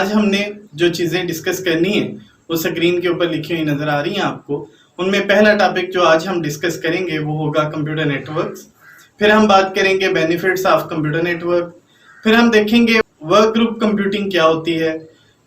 आज हमने जो चीज़ें डिस्कस करनी है वो स्क्रीन के ऊपर लिखी हुई नज़र आ रही हैं आपको। उनमें पहला टॉपिक जो आज हम डिस्कस करेंगे वो होगा कंप्यूटर नेटवर्क्स। फिर हम बात करेंगे बेनिफिट्स ऑफ कंप्यूटर नेटवर्क। फिर हम देखेंगे वर्क ग्रुप कंप्यूटिंग क्या होती है।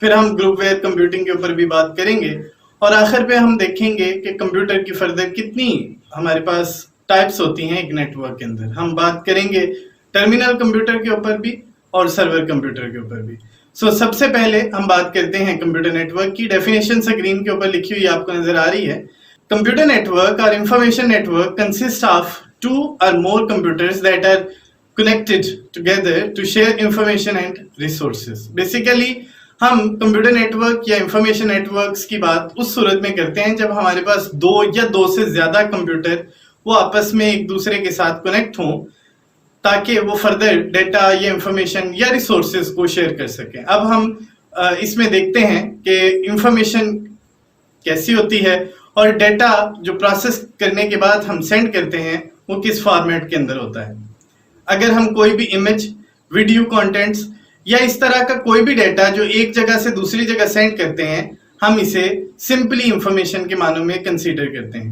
फिर हम ग्रुप वेयर कंप्यूटिंग के ऊपर भी बात करेंगे और आखिर पे हम देखेंगे कि कंप्यूटर की फर्दर कितनी हमारे पास टाइप्स होती हैं एक नेटवर्क के अंदर। हम बात करेंगे टर्मिनल कंप्यूटर के ऊपर भी और सर्वर कंप्यूटर के ऊपर भी। सबसे पहले हम बात करते हैं कंप्यूटर नेटवर्क की। डेफिनेशन स्क्रीन के ऊपर लिखी हुई आपको नजर आ रही है। कंप्यूटर नेटवर्क और information network consist of 2 or more computers that are connected together to share information and resources. Basically हम कंप्यूटर नेटवर्क या इंफॉर्मेशन नेटवर्क्स की बात उस सूरत में करते हैं जब हमारे पास 2 या 2 से ज्यादा कंप्यूटर वो आपस में एक दूसरे के साथ कनेक्ट हों ताकि वो फर्दर डेटा या इंफॉर्मेशन या रिसोर्सेज को शेयर कर सकें। अब हम इसमें देखते हैं कि इंफॉर्मेशन कैसी होती है और डेटा जो प्रोसेस करने के बाद हम सेंड करते हैं वो किस फॉर्मेट के अंदर होता है। अगर हम कोई भी इमेज, वीडियो कंटेंट्स या इस तरह का कोई भी डेटा जो एक जगह से दूसरी जगह सेंड करते हैं हम इसे सिंपली इंफॉर्मेशन के मानों में कंसीडर करते हैं।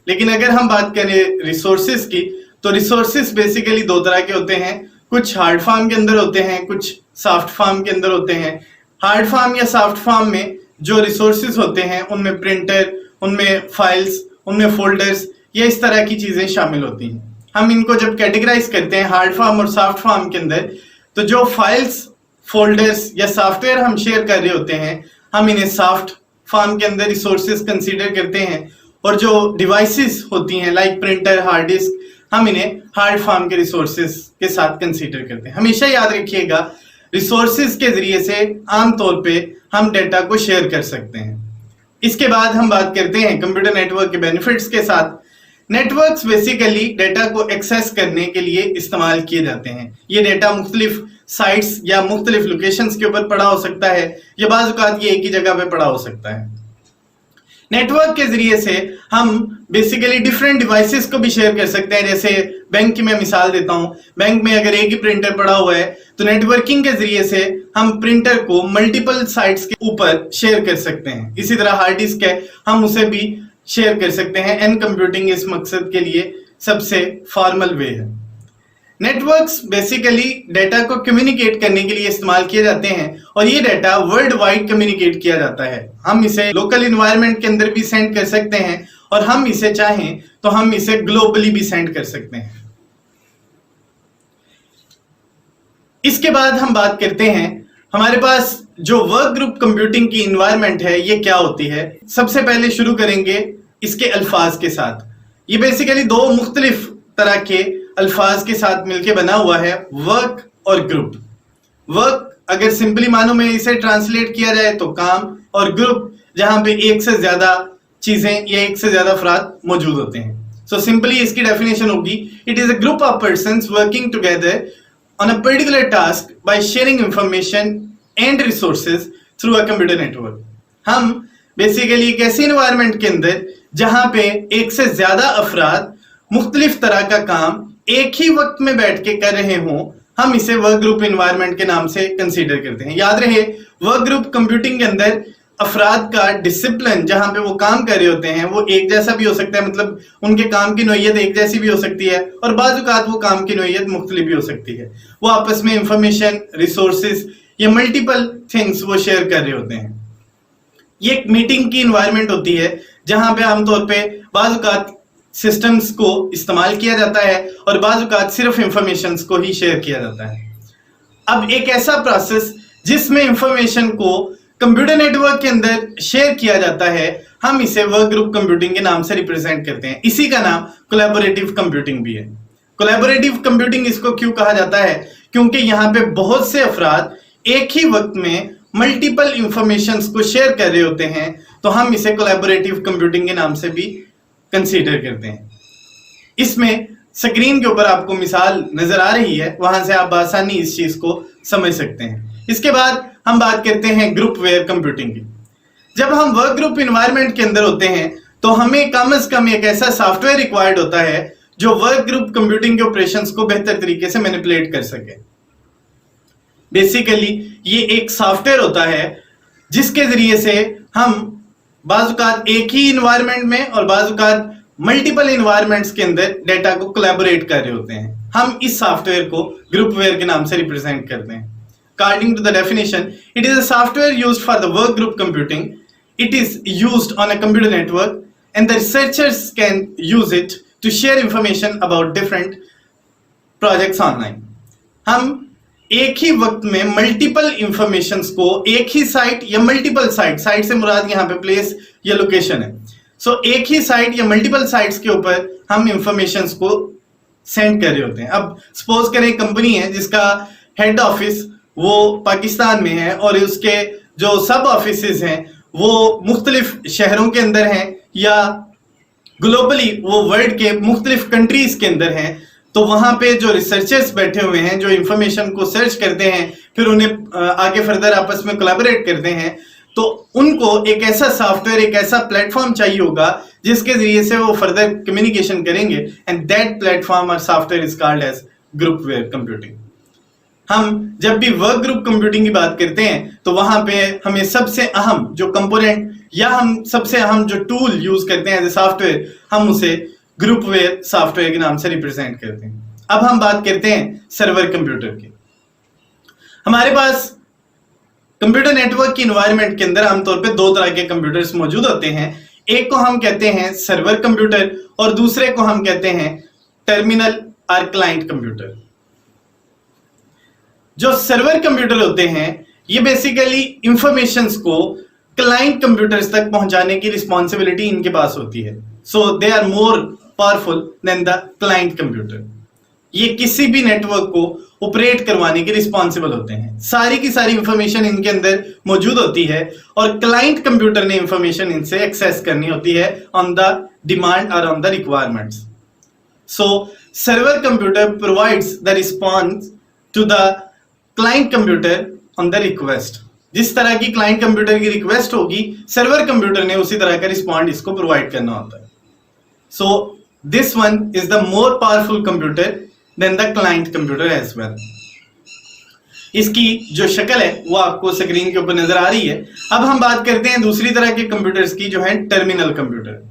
लेकिन अगर हम बात करें रिसोर्सेज की तो रिसोर्सेज बेसिकली 2 तरह के होते हैं। कुछ हार्ड फॉर्म के अंदर होते हैं, कुछ सॉफ्ट फॉर्म के अंदर होते हैं। हार्ड फॉर्म या सॉफ्ट फॉर्म में जो रिसोर्सेज होते हैं उनमें प्रिंटर, उनमें फाइल्स, उनमें फोल्डर्स या इस तरह की चीजें शामिल होती हैं। हम इनको जब कैटेगराइज करते हैं हार्ड फॉर्म और सॉफ्ट फॉर्म के अंदर तो जो फाइल्स, फोल्डर्स या सॉफ्टवेयर हम शेयर कर रहे होते हैं हम इन्हें सॉफ्ट फॉर्म के अंदर रिसोर्सेज कंसीडर करते हैं और जो डिवाइसेस होती हैं लाइक प्रिंटर, हार्ड डिस्क हम इन्हें हार्ड फॉर्म के रिसोर्सेज के साथ कंसीडर करते हैं। हमेशा याद रखिएगा रिसोर्सेज के जरिए से आमतौर पे हम डेटा को शेयर कर सकते हैं। इसके बाद हम बात करते हैं कंप्यूटर नेटवर्क के बेनिफिट्स के साथ। नेटवर्क्स बेसिकली डेटा को एक्सेस करने के लिए इस्तेमाल किए जाते हैं। ये डेटा मुख्तलिफ साइट्स या मुख्तलिफ लोकेशंस के ऊपर पड़ा हो सकता है या बाज़ औक़ात ये एक ही जगह पे पड़ा हो सकता है। नेटवर्क के जरिए से हम बेसिकली डिफरेंट डिवाइसेस को भी शेयर कर सकते हैं। जैसे बैंक की मैं मिसाल देता हूं, बैंक में अगर एक ही प्रिंटर पड़ा हुआ है तो नेटवर्किंग के जरिए से हम प्रिंटर को मल्टीपल साइट्स के ऊपर शेयर कर सकते हैं। इसी तरह हार्ड डिस्क है, हम उसे भी शेयर कर सकते हैं। एंड कंप्यूटिंग इस मकसद के लिए सबसे फॉर्मल वे है। नेटवर्क्स बेसिकली डेटा को कम्युनिकेट करने के लिए इस्तेमाल किए जाते हैं और ये डेटा वर्ल्ड वाइड कम्युनिकेट किया जाता है। हम इसे लोकल इन्वायरमेंट के अंदर भी सेंड कर सकते हैं और हम इसे चाहें तो हम इसे ग्लोबली भी सेंड कर सकते हैं। इसके बाद हम बात करते हैं हमारे पास जो वर्क ग्रुप कंप्यूटिंग की इन्वायरमेंट है ये क्या होती है। सबसे पहले शुरू करेंगे इसके अल्फाज के साथ। ये बेसिकली 2 मुख्तलिफ तरह के अल्फाज के साथ मिलके बना हुआ है, वर्क और ग्रुप। वर्क अगर सिंपली मानो में इसे ट्रांसलेट किया जाए तो काम, और ग्रुप जहां पे एक से ज्यादा चीजें या एक से ज्यादा अफराद मौजूद होते हैं। सो सिंपली इसकी डेफिनेशन होगी, it is a group of persons working together on a particular task by sharing information and resources through a computer network. हम बेसिकली एक ऐसे एनवायरनमेंट के अंदर जहां पे एक से ज्यादा अफराद मुख्तलिफ तरह का काम एक ही वक्त में बैठ के कर रहे हों हम इसे वर्क ग्रुप एनवायरनमेंट के नाम से कंसीडर करते हैं। याद रहे वर्क ग्रुप कंप्यूटिंग के अंदर अफराद का डिसिप्लिन जहां पे वो काम कर रहे होते हैं वो एक जैसा भी हो सकता है, मतलब उनके काम की नोयत एक जैसी भी हो सकती है और बाज़ औक़ात वो काम की नोयत मुख्तलिफ भी हो सकती है। वो आपस में इंफॉर्मेशन, रिसोर्सेज या मल्टीपल थिंग्स वो शेयर कर रहे होते हैं। ये एक मीटिंग की इन्वायरमेंट होती है जहां पे आमतौर पे बाज़ औक़ात सिस्टम्स को इस्तेमाल किया जाता है और बाज़ औक़ात सिर्फ इंफॉर्मेशंस को ही शेयर किया जाता है। अब एक ऐसा प्रोसेस जिसमें इंफॉर्मेशन को कंप्यूटर नेटवर्क के अंदर शेयर किया जाता है हम इसे वर्क ग्रुप कंप्यूटिंग के नाम से रिप्रेजेंट करते हैं। इसी का नाम कोलैबोरेटिव कंप्यूटिंग भी है। कोलैबोरेटिव कंप्यूटिंग इसको क्यों कहा जाता है? क्योंकि यहाँ पे बहुत से अफराद एक ही वक्त में मल्टीपल इंफॉर्मेशंस को शेयर कर रहे होते हैं तो हम इसे कोलैबोरेटिव कंप्यूटिंग के नाम से भी कंसीडर करते हैं। इसमें स्क्रीन के ऊपर आपको मिसाल नजर आ रही है, वहां से आप आसानी इस चीज को समझ सकते हैं। इसके बाद हम बात करते हैं ग्रुप वेयर कंप्यूटिंग की। जब हम वर्क ग्रुप एनवायरनमेंट के अंदर होते हैं तो हमें कम से कम एक ऐसा सॉफ्टवेयर रिक्वायर्ड होता है जो वर्क ग्रुप कंप्यूटिंग के ऑपरेशंस को बेहतर तरीके से मैनिपुलेट कर सके। बेसिकली ये एक सॉफ्टवेयर होता है जिसके जरिए से हम बाजुकात एक ही इन्वायरमेंट में और बाजुकात मल्टीपल इन्वायरमेंट्स के अंदर डेटा को कोलैबोरेट कर रहे होते हैं। हम इस सॉफ्टवेयर को ग्रुपवेयर के नाम से रिप्रेजेंट करते हैं। According to the definition, it is a software used for the work group computing. It is used on a computer network, and the researchers can use it to share information about different projects online. हम एक ही वक्त में multiple informations को एक ही site या multiple site से मुराद यहाँ पे प्लेस या लोकेशन है। सो एक ही साइट या मल्टीपल साइट्स के ऊपर हम इंफॉर्मेशंस को सेंड कर रहे होते हैं। अब सपोज करें कंपनी है जिसका हेड ऑफिस वो पाकिस्तान में है और उसके जो सब ऑफिसेज हैं वो मुख्तलिफ शहरों के अंदर हैं या ग्लोबली वो वर्ल्ड के मुख्तलिफ कंट्रीज के अंदर हैं। तो वहां पे जो रिसर्चर्स बैठे हुए हैं जो इंफॉर्मेशन को सर्च करते हैं फिर उन्हें आगे फर्दर आपस में कोलैबोरेट करते हैं, तो उनको एक ऐसा सॉफ्टवेयर एक ऐसा प्लेटफॉर्म चाहिए होगा जिसके जरिए से वो फर्दर कम्युनिकेशन करेंगे, एंड दैट प्लेटफॉर्म और software is called as groupware computing. हम जब भी वर्क ग्रुप कंप्यूटिंग की बात करते हैं तो वहां पे हमें सबसे अहम जो कंपोनेंट या हम सबसे अहम जो टूल यूज करते हैं एज ए सॉफ्टवेयर, हम उसे ग्रुपवेयर सॉफ्टवेयर के नाम से रिप्रेजेंट करते हैं। अब हम बात करते हैं सर्वर कंप्यूटर की। हमारे पास कंप्यूटर नेटवर्क की इन्वायरमेंट के अंदर आमतौर पे दो तरह के कंप्यूटर्स मौजूद होते हैं। एक को हम कहते हैं सर्वर कंप्यूटर और दूसरे को हम कहते हैं टर्मिनल और क्लाइंट कंप्यूटर। जो सर्वर कंप्यूटर होते हैं ये बेसिकली इंफॉर्मेशंस को क्लाइंट कंप्यूटर्स तक पहुंचाने की रिस्पॉन्सिबिलिटी इनके पास होती है। So they are more powerful than the client computer. ये किसी भी नेटवर्क को ऑपरेट करवाने के रिस्पॉन्सिबल होते हैं। सारी की सारी इंफॉर्मेशन इनके अंदर मौजूद होती है और क्लाइंट कंप्यूटर ने इंफॉर्मेशन इनसे एक्सेस करनी होती है ऑन द डिमांड और on the requirements. So server computer provides the response to the client computer on the request. जिस तरह की क्लाइंट कंप्यूटर की रिक्वेस्ट होगी सर्वर कंप्यूटर ने उसी तरह का रिस्पॉन्ड इसको प्रोवाइड करना होता है। So this one is the more powerful computer than the client computer as well. इसकी जो शक्ल है वो आपको स्क्रीन के ऊपर नजर आ रही है। अब हम बात करते हैं दूसरी तरह के कंप्यूटर्स की जो है टर्मिनल कंप्यूटर।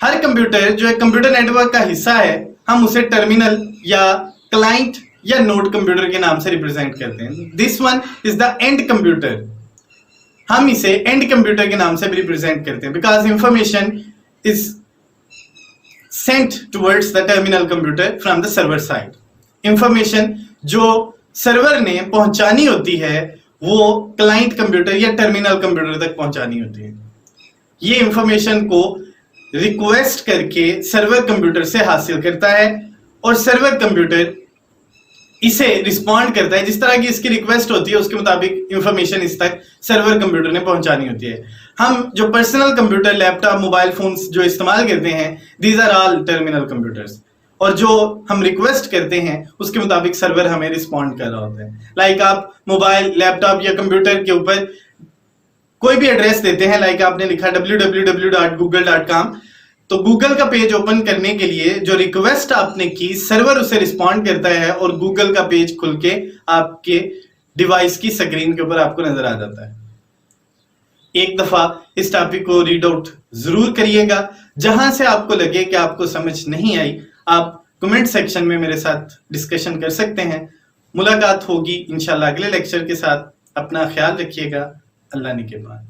हर कंप्यूटर जो एक कंप्यूटर नेटवर्क का हिस्सा है हम उसे टर्मिनल या क्लाइंट या नोड कंप्यूटर के नाम से रिप्रेजेंट करते हैं। This one is the end computer. हम इसे एंड कंप्यूटर के नाम से भी रिप्रेजेंट करते हैं because information is sent towards the terminal computer from the server side. Information जो सर्वर ने पहुंचानी होती है वो क्लाइंट कंप्यूटर या टर्मिनल कंप्यूटर तक पहुंचानी होती है। ये इंफॉर्मेशन को रिक्वेस्ट करके सर्वर कंप्यूटर से हासिल करता है और सर्वर कंप्यूटर इसे रिस्पॉन्ड करता है। जिस तरह की इसकी रिक्वेस्ट होती है उसके मुताबिक इंफॉर्मेशन इस तक सर्वर कंप्यूटर ने पहुंचानी होती है। हम जो personal computer laptop mobile phones जो इस्तेमाल करते हैं these are all terminal computers, और जो हम रिक्वेस्ट करते हैं उसके मुताबिक सर्वर हमें रिस्पॉन्ड कर रहा होता है। लाइक आप मोबाइल लैपटॉप या कंप्यूटर के ऊपर कोई भी एड्रेस देते हैं, लाइक आपने लिखा www.google.com, तो गूगल का पेज ओपन करने के लिए जो रिक्वेस्ट आपने की सर्वर उसे रिस्पॉन्ड करता है और गूगल का पेज खुल के आपके डिवाइस की स्क्रीन के ऊपर आपको नजर आ जाता है। एक दफा इस टॉपिक को रीड आउट जरूर करिएगा। जहां से आपको लगे कि आपको समझ नहीं आई आप कमेंट सेक्शन में मेरे साथ डिस्कशन कर सकते हैं। मुलाकात होगी इंशाल्लाह अगले लेक्चर के साथ। अपना ख्याल रखिएगा। अल्लाह निगहबान।